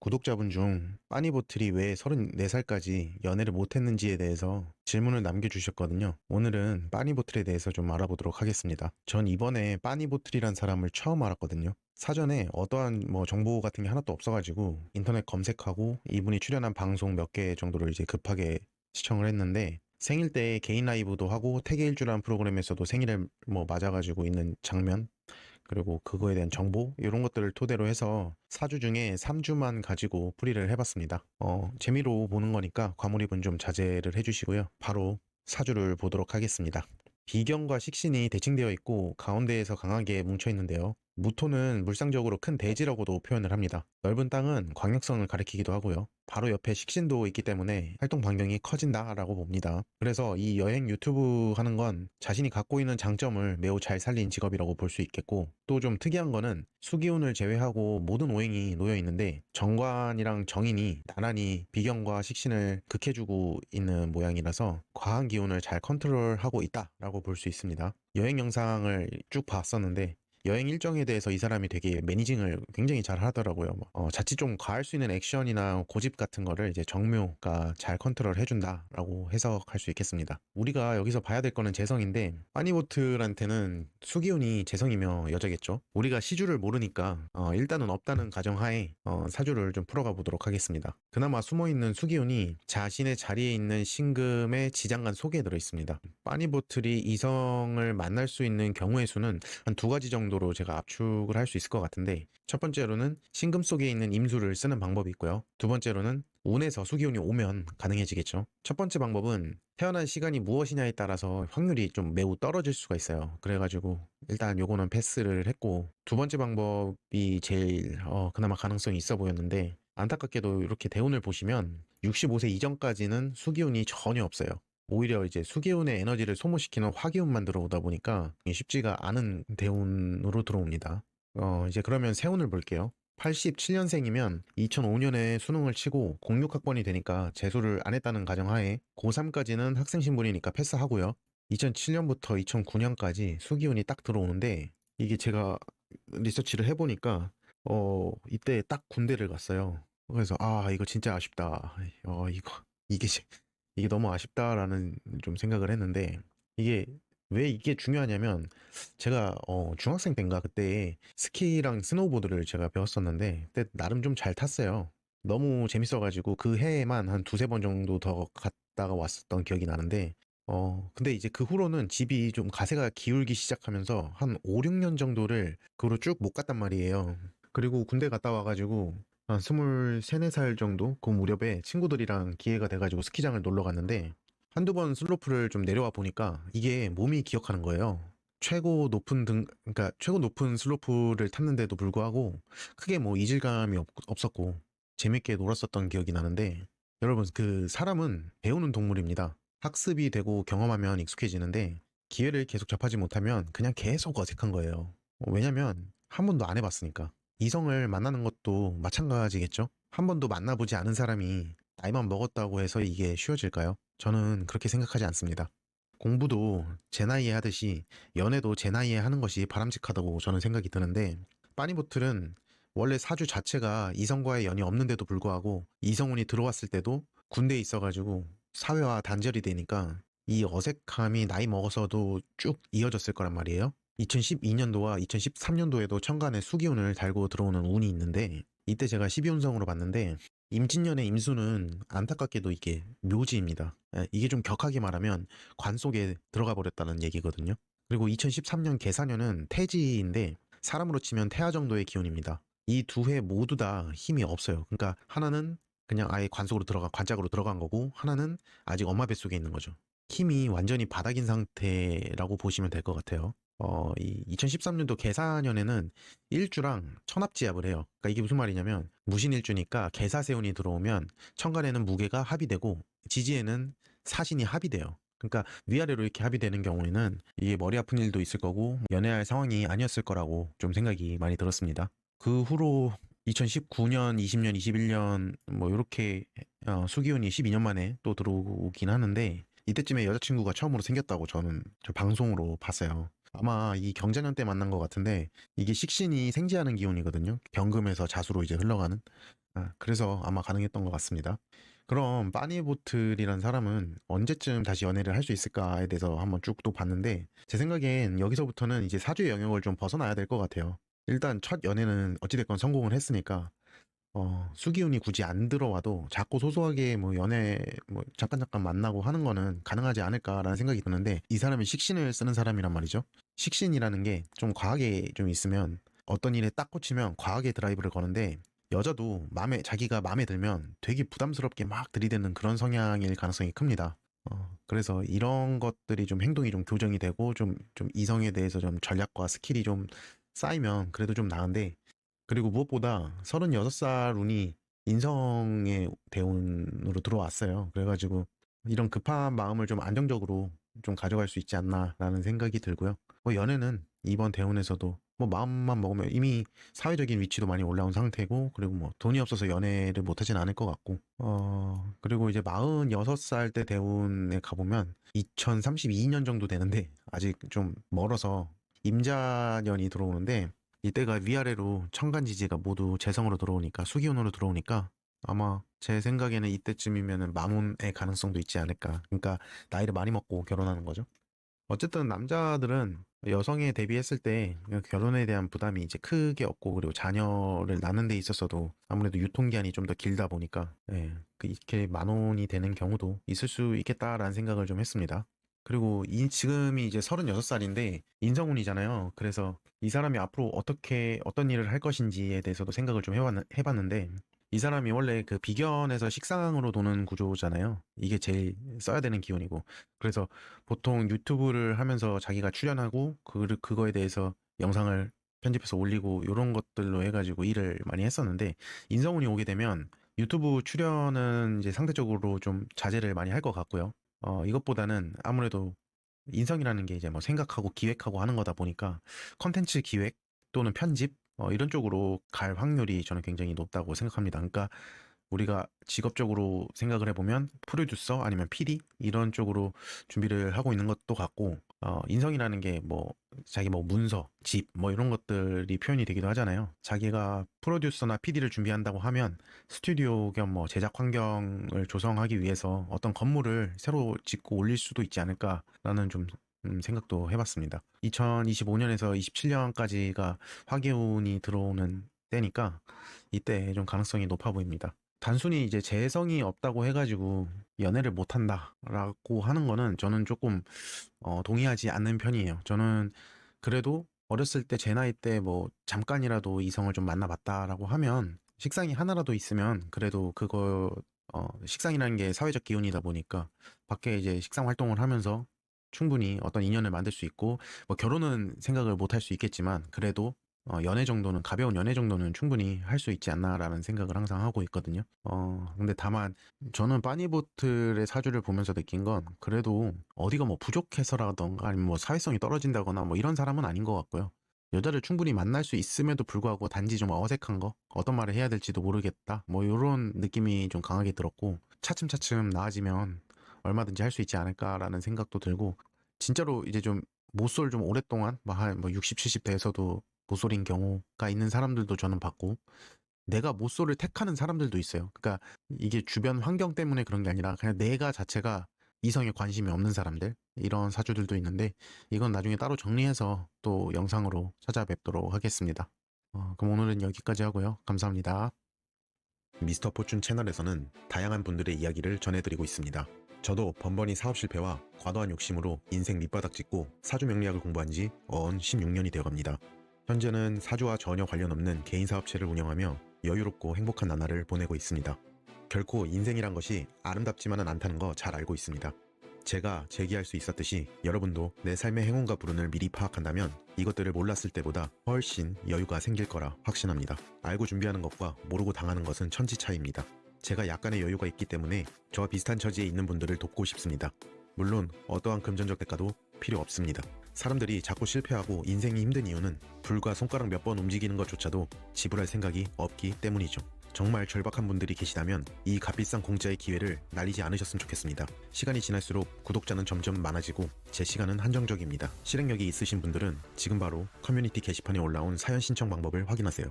구독자분 중 빠니보틀이 왜 34살까지 연애를 못했는지에 대해서 질문을 남겨주셨거든요. 오늘은 빠니보틀에 대해서 좀 알아보도록 하겠습니다. 전 이번에 빠니보틀이란 사람을 처음 알았거든요. 사전에 어떠한 정보 같은 게 하나도 없어가지고 인터넷 검색하고 이분이 출연한 방송 몇 개 정도를 이제 급하게 시청을 했는데, 생일 때 개인 라이브도 하고 태계일주라는 프로그램에서도 생일을 맞아가지고 있는 장면, 그리고 그거에 대한 정보 이런 것들을 토대로 해서 4주 중에 3주만 가지고 풀이를 해봤습니다. 재미로 보는 거니까 과몰입은 좀 자제를 해주시고요. 바로 4주를 보도록 하겠습니다. 비경과 식신이 대칭되어 있고 가운데에서 강하게 뭉쳐 있는데요. 무토는 물상적으로 큰 대지라고도 표현을 합니다. 넓은 땅은 광역성을 가리키기도 하고요. 바로 옆에 식신도 있기 때문에 활동 반경이 커진다라고 봅니다. 그래서 이 여행 유튜브 하는 건 자신이 갖고 있는 장점을 매우 잘 살린 직업이라고 볼 수 있겠고, 또 좀 특이한 거는 수기운을 제외하고 모든 오행이 놓여 있는데 정관이랑 정인이 나란히 비경과 식신을 극해주고 있는 모양이라서 과한 기운을 잘 컨트롤하고 있다라고 볼 수 있습니다. 여행 영상을 쭉 봤었는데 여행 일정에 대해서 이 사람이 되게 매니징을 굉장히 잘 하더라고요. 자칫 좀 과할 수 있는 액션이나 고집 같은 거를 이제 정묘가 잘 컨트롤 해준다라고 해석할 수 있겠습니다. 우리가 여기서 봐야 될 거는 재성인데, 빠니보틀한테는 수기운이 재성이며 여자겠죠. 우리가 시주를 모르니까 일단은 없다는 가정하에 사주를 좀 풀어가 보도록 하겠습니다. 그나마 숨어있는 수기운이 자신의 자리에 있는 신금의 지장간 속에 들어있습니다. 빠니보틀이 이성을 만날 수 있는 경우의 수는 한 두 가지 정도로 제가 압축을 할 수 있을 것 같은데, 첫 번째로는 신금 속에 있는 임수를 쓰는 방법이 있고요. 두 번째로는 운에서 수기운이 오면 가능해지겠죠. 첫 번째 방법은 태어난 시간이 무엇이냐에 따라서 확률이 좀 매우 떨어질 수가 있어요. 그래가지고 일단 요거는 패스를 했고, 두 번째 방법이 제일 그나마 가능성이 있어 보였는데, 안타깝게도 이렇게 대운을 보시면 65세 이전까지는 수기운이 전혀 없어요. 오히려 이제 수기운의 에너지를 소모시키는 화기운만 들어오다 보니까 쉽지가 않은 대운으로 들어옵니다. 이제 그러면 세운을 볼게요. 87년생이면 2005년에 수능을 치고 06학번이 되니까 재수를 안 했다는 가정하에 고3까지는 학생 신분이니까 패스하고요. 2007년부터 2009년까지 수기운이 딱 들어오는데, 이게 제가 리서치를 해보니까 이때 딱 군대를 갔어요. 그래서 이거 진짜 아쉽다. 이게 이게 너무 아쉽다라는 좀 생각을 했는데, 이게 왜 이게 중요하냐면, 제가 중학생 때인가 그때 스키랑 스노우보드를 제가 배웠었는데 그때 나름 좀 잘 탔어요. 너무 재밌어가지고 그 해에만 한 두세 번 정도 더 갔다가 왔었던 기억이 나는데, 근데 이제 그 후로는 집이 좀 가세가 기울기 시작하면서 한 5, 6년 정도를 그 후로 쭉 못 갔단 말이에요. 그리고 군대 갔다 와가지고 한 23, 4살 정도 그 무렵에 친구들이랑 기회가 돼가지고 스키장을 놀러 갔는데, 한두 번 슬로프를 좀 내려와 보니까 이게 몸이 기억하는 거예요. 그러니까 최고 높은 슬로프를 탔는데도 불구하고 크게 이질감이 없었고 재밌게 놀았었던 기억이 나는데, 여러분, 그 사람은 배우는 동물입니다. 학습이 되고 경험하면 익숙해지는데 기회를 계속 접하지 못하면 그냥 계속 어색한 거예요. 왜냐면 한 번도 안 해봤으니까. 이성을 만나는 것도 마찬가지겠죠? 한 번도 만나보지 않은 사람이 나이만 먹었다고 해서 이게 쉬워질까요? 저는 그렇게 생각하지 않습니다. 공부도 제 나이에 하듯이 연애도 제 나이에 하는 것이 바람직하다고 저는 생각이 드는데, 빠니보틀은 원래 사주 자체가 이성과의 연이 없는데도 불구하고 이성운이 들어왔을 때도 군대에 있어가지고 사회와 단절이 되니까 이 어색함이 나이 먹어서도 쭉 이어졌을 거란 말이에요. 2012년도와 2013년도에도 천간에 수기운을 달고 들어오는 운이 있는데, 이때 제가 12운성으로 봤는데 임진년의 임수는 안타깝게도 이게 묘지입니다. 이게 좀 격하게 말하면 관 속에 들어가 버렸다는 얘기거든요. 그리고 2013년 계사년은 태지인데 사람으로 치면 태아 정도의 기운입니다. 이 두 해 모두 다 힘이 없어요. 그러니까 하나는 그냥 아예 관짝으로 들어간 거고, 하나는 아직 엄마 뱃속에 있는 거죠. 힘이 완전히 바닥인 상태라고 보시면 될 것 같아요. 이 2013년도 계사년에는 일주랑 천합지압을 해요. 그러니까 이게 무슨 말이냐면, 무신일주니까 계사세운이 들어오면 천간에는 무게가 합의되고 지지에는 사신이 합의돼요. 그러니까 위아래로 이렇게 합의되는 경우에는 이게 머리 아픈 일도 있을 거고 연애할 상황이 아니었을 거라고 좀 생각이 많이 들었습니다. 그 후로 2019년, 20년, 21년 이렇게 수기운이 12년 만에 또 들어오긴 하는데, 이때쯤에 여자친구가 처음으로 생겼다고 저는 저 방송으로 봤어요. 아마 이 경자년 때 만난 것 같은데 이게 식신이 생지하는 기운이거든요. 경금에서 자수로 이제 흘러가는. 그래서 아마 가능했던 것 같습니다. 그럼 빠니보틀이란 사람은 언제쯤 다시 연애를 할 수 있을까에 대해서 한번 쭉 또 봤는데 제 생각엔 여기서부터는 이제 사주의 영역을 좀 벗어나야 될 것 같아요. 일단 첫 연애는 어찌됐건 성공을 했으니까 수기운이 굳이 안 들어와도 작고 소소하게 뭐 연애 뭐 잠깐 만나고 하는 거는 가능하지 않을까라는 생각이 드는데 이 사람이 식신을 쓰는 사람이란 말이죠. 식신이라는 게 좀 과하게 좀 있으면 어떤 일에 딱 꽂히면 과하게 드라이브를 거는데 여자도 자기가 마음에 들면 되게 부담스럽게 막 들이대는 그런 성향일 가능성이 큽니다. 그래서 이런 것들이 좀 행동이 좀 교정이 되고 좀 이성에 대해서 좀 전략과 스킬이 좀 쌓이면 그래도 좀 나은데 그리고 무엇보다 36살 운이 인성의 대운으로 들어왔어요. 그래가지고 이런 급한 마음을 좀 안정적으로 좀 가져갈 수 있지 않나라는 생각이 들고요. 뭐 연애는 이번 대운에서도 뭐 마음만 먹으면 이미 사회적인 위치도 많이 올라온 상태고 그리고 뭐 돈이 없어서 연애를 못하진 않을 것 같고 그리고 이제 46살 때 대운에 가보면 2032년 정도 되는데 아직 좀 멀어서 임자년이 들어오는데 이때가 위아래로 천간지지가 모두 재성으로 들어오니까 수기운으로 들어오니까 아마 제 생각에는 이때쯤이면은 마문의 가능성도 있지 않을까. 그러니까 나이를 많이 먹고 결혼하는 거죠. 어쨌든 남자들은 여성에 대비했을 때 결혼에 대한 부담이 이제 크게 없고 그리고 자녀를 낳는 데 있어서도 아무래도 유통기한이 좀 더 길다 보니까 이렇게 만원이 되는 경우도 있을 수 있겠다라는 생각을 좀 했습니다. 그리고 지금이 이제 36살인데 인성운이잖아요. 그래서 이 사람이 앞으로 어떤 일을 할 것인지에 대해서도 생각을 좀 해봤는데 이 사람이 원래 그 비견에서 식상으로 도는 구조잖아요. 이게 제일 써야 되는 기운이고. 그래서 보통 유튜브를 하면서 자기가 출연하고 그거에 대해서 영상을 편집해서 올리고 이런 것들로 해가지고 일을 많이 했었는데 인성운이 오게 되면 유튜브 출연은 이제 상대적으로 좀 자제를 많이 할 것 같고요. 이것보다는 아무래도 인성이라는 게 이제 뭐 생각하고 기획하고 하는 거다 보니까 컨텐츠 기획 또는 편집 이런 쪽으로 갈 확률이 저는 굉장히 높다고 생각합니다. 그러니까 우리가 직업적으로 생각을 해보면 프로듀서 아니면 PD 이런 쪽으로 준비를 하고 있는 것도 같고 인성이라는 게 뭐 자기 뭐 문서, 집 뭐 이런 것들이 표현이 되기도 하잖아요. 자기가 프로듀서나 PD를 준비한다고 하면 스튜디오 겸 뭐 제작 환경을 조성하기 위해서 어떤 건물을 새로 짓고 올릴 수도 있지 않을까라는 좀 생각도 해봤습니다. 2025년에서 27년까지가 화기운이 들어오는 때니까 이때 좀 가능성이 높아 보입니다. 단순히 이제 재성이 없다고 해가지고 연애를 못한다라고 하는 거는 저는 조금 동의하지 않는 편이에요. 저는 그래도 어렸을 때 제 나이 때 뭐 잠깐이라도 이성을 좀 만나봤다라고 하면 식상이 하나라도 있으면 그래도 식상이라는 게 사회적 기운이다 보니까 밖에 이제 식상 활동을 하면서 충분히 어떤 인연을 만들 수 있고 뭐 결혼은 생각을 못 할 수 있겠지만 그래도 연애 정도는 가벼운 연애 정도는 충분히 할 수 있지 않나라는 생각을 항상 하고 있거든요. 근데 다만 저는 빠니보틀의 사주를 보면서 느낀 건 그래도 어디가 뭐 부족해서라던가 아니면 뭐 사회성이 떨어진다거나 뭐 이런 사람은 아닌 것 같고요. 여자를 충분히 만날 수 있음에도 불구하고 단지 좀 어색한 거, 어떤 말을 해야 될지도 모르겠다. 뭐 이런 느낌이 좀 강하게 들었고 차츰차츰 나아지면 얼마든지 할 수 있지 않을까라는 생각도 들고 진짜로 이제 좀 모쏠 좀 오랫동안 뭐 60, 70 대에서도 모쏠인 경우가 있는 사람들도 저는 봤고 내가 모쏠을 택하는 사람들도 있어요. 그러니까 이게 주변 환경 때문에 그런 게 아니라 그냥 내가 자체가 이성에 관심이 없는 사람들 이런 사주들도 있는데 이건 나중에 따로 정리해서 또 영상으로 찾아뵙도록 하겠습니다. 그럼 오늘은 여기까지 하고요. 감사합니다. 미스터 포춘 채널에서는 다양한 분들의 이야기를 전해드리고 있습니다. 저도 번번이 사업 실패와 과도한 욕심으로 인생 밑바닥 찍고 사주 명리학을 공부한 지 어언 16년이 되어갑니다. 현재는 사주와 전혀 관련 없는 개인 사업체를 운영하며 여유롭고 행복한 나날을 보내고 있습니다. 결코 인생이란 것이 아름답지만은 않다는 거 잘 알고 있습니다. 제가 제기할 수 있었듯이 여러분도 내 삶의 행운과 불운을 미리 파악한다면 이것들을 몰랐을 때보다 훨씬 여유가 생길 거라 확신합니다. 알고 준비하는 것과 모르고 당하는 것은 천지 차이입니다. 제가 약간의 여유가 있기 때문에 저와 비슷한 처지에 있는 분들을 돕고 싶습니다. 물론 어떠한 금전적 대가도 필요 없습니다. 사람들이 자꾸 실패하고 인생이 힘든 이유는 불과 손가락 몇 번 움직이는 것조차도 지불할 생각이 없기 때문이죠. 정말 절박한 분들이 계시다면 이 값비싼 공짜의 기회를 날리지 않으셨으면 좋겠습니다. 시간이 지날수록 구독자는 점점 많아지고 제 시간은 한정적입니다. 실행력이 있으신 분들은 지금 바로 커뮤니티 게시판에 올라온 사연 신청 방법을 확인하세요.